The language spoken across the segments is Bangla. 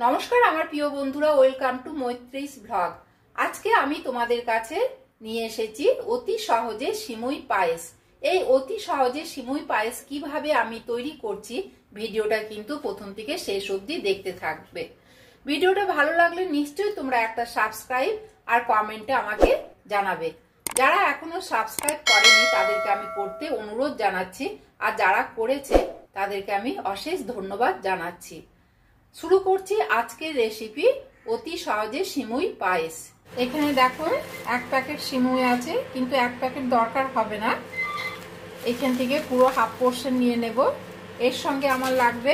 নমস্কার আমার প্রিয় বন্ধুরা, ওয়েলকাম টু মৈত্রীস ব্লগ। আজকে আমি তোমাদের কাছে নিয়ে এসেছি অতি সহজে সিমুই পায়েস। এই অতি সহজে সিমুই পায়েস কিভাবে আমি তৈরি করছি ভিডিওটা কিন্তু প্রথম থেকে শেষ অবধি দেখতে থাকবে। ভিডিওটা ভালো লাগলে নিশ্চয়ই তোমরা একটা সাবস্ক্রাইব আর কমেন্টে আমাকে জানাবে। যারা এখনো সাবস্ক্রাইব করেনি তাদেরকে আমি করতে অনুরোধ জানাচ্ছি, আর যারা করেছে তাদেরকে আমি অশেষ ধন্যবাদ জানাচ্ছি। শুরু করছি আজকের রেসিপি অতি সহজে সিমুই পায়েস। এখানে দেখো এক প্যাকেট সিমুই আছে, কিন্তু এক প্যাকেট দরকার হবে না, এখান থেকে পুরো হাফ পোর্শন নিয়ে নেব। এর সঙ্গে আমার লাগবে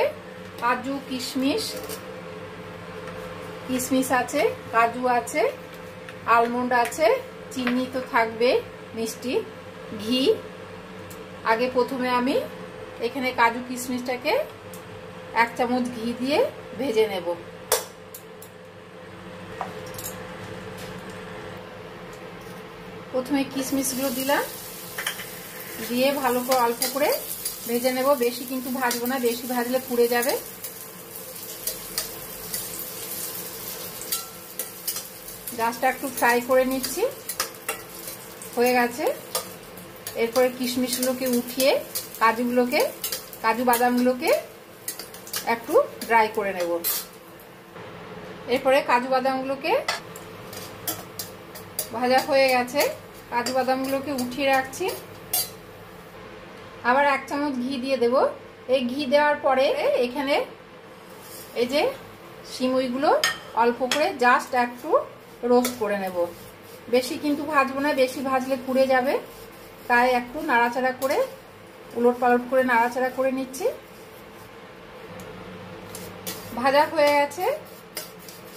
কাজু কিশমিশ, কিশমিশ আছে, কাজু আছে, আলমন্ড আছে, চিনি তো থাকবে, মিষ্টি, ঘি। আগে প্রথমে আমি এখানে কাজু কিশমিশটাকে 1 চামচ ঘি দিয়ে ভেজে নেব। প্রথমে কিশমিশগুলো দিলাম, দিয়ে ভালো করে অল্প করে ভেজে নেব। বেশি কিন্তু ভাজবো না, বেশি ভাজলে পুড়ে যাবে। জাস্ট একটু ফ্রাই করে নিচ্ছি, হয়ে গেছে। এরপরে কিশমিশগুলোকে উঠিয়ে কাজু বাদামগুলোকে একটু ড্রাই করে নেব। এরপরে কাজু বাদামগুলোকে ভাজা হয়ে গেছে, কাজু বাদামগুলোকে উঠিয়ে রাখছি। আবার 1 চামচ ঘি দিয়ে দেব। এই ঘি দেওয়ার পরে এখানে এই যে সিমুইগুলো অল্প করে জাস্ট একটু রোস্ট করে নেব। বেশি কিন্তু ভাজবো না, বেশি ভাজলে পুড়ে যাবে, তাই একটু নাড়াচাড়া করে উলট পালট করে নাড়াচাড়া করে নিচ্ছি। ভাজা হয়ে গেছে,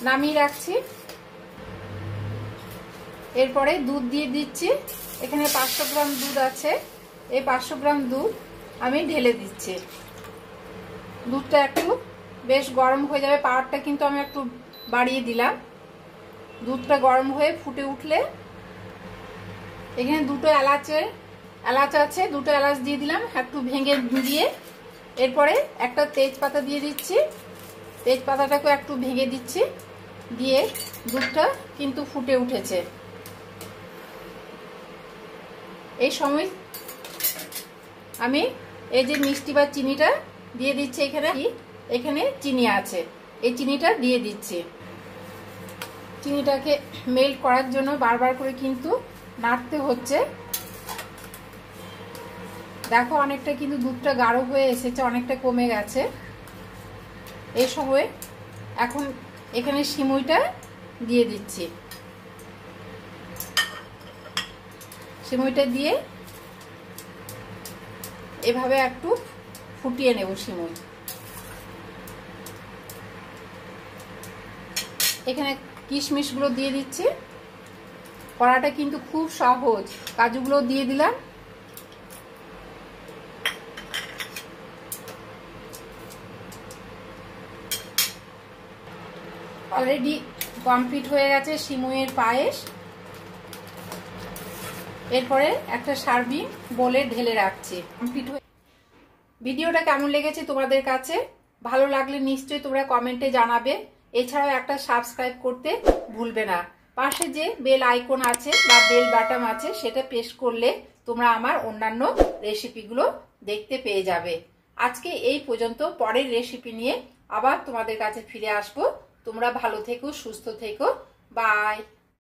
নামিয়ে রাখছি। এরপরে দুধ দিয়ে দিচ্ছি। এখানে 500 গ্রাম দুধ আছে, এই 500 গ্রাম দুধ আমি ঢেলে দিচ্ছি। দুধটা একটু বেশ গরম হয়ে যাবে, পাওয়ারটা কিন্তু আমি একটু বাড়িয়ে দিলাম। দুধটা গরম হয়ে ফুটে উঠলে এখানে দুটো এলাচ আছে, দুটো এলাচ দিয়ে দিলাম একটু ভেঙে দিয়ে। এরপরে একটা তেজপাতা দিয়ে দিচ্ছি, তেজপাতাটাকে একটু ভেঙে দিচ্ছি, দিয়ে দুধটা কিন্তু ফুটে উঠেছে। এই সময় আমি এই যে মিষ্টি বা চিনিটা দিয়ে দিচ্ছি। এখানে চিনি আছে, এই চিনিটা দিয়ে দিচ্ছি। চিনিটাকে মেল্ট করার জন্য বারবার করে কিন্তু নাড়তে হচ্ছে। দেখো অনেকটা কিন্তু দুধটা গাঢ় হয়ে এসেছে, অনেকটা কমে গেছে। এই সময় এখন এখানে সিমুইটা দিয়ে দিচ্ছি। সিমুইটা দিয়ে এভাবে একটু ফুটিয়ে নেব সিমুই। এখানে কিশমিশগুলো দিয়ে দিচ্ছি। কড়াটা কিন্তু খুব সহজ, কাজুগুলো দিয়ে দিলাম। অলরেডি কমপ্লিট হয়ে গেছে সিমুইয়ের পায়েস। এরপরে একটা সার্ভিং বোলে ঢেলে রাখছি। কমপ্লিট হয়ে ভিডিওটা কেমন লেগেছে তোমাদের কাছে? ভালো লাগলে নিশ্চয়ই তোমরা কমেন্টে জানাবে। এছাড়াও একটা সাবস্ক্রাইব করতে ভুলবে না। পাশে যে বেল আইকন আছে বা বেল বাটন আছে সেটা প্রেস করলে তোমরা আমার অন্যান্য রেসিপিগুলো দেখতে পেয়ে যাবে। আজকে এই পর্যন্ত, পরের রেসিপি নিয়ে আবার তোমাদের কাছে ফিরে আসবো। তোমরা ভালো থেকো, সুস্থ থেকো, বাই।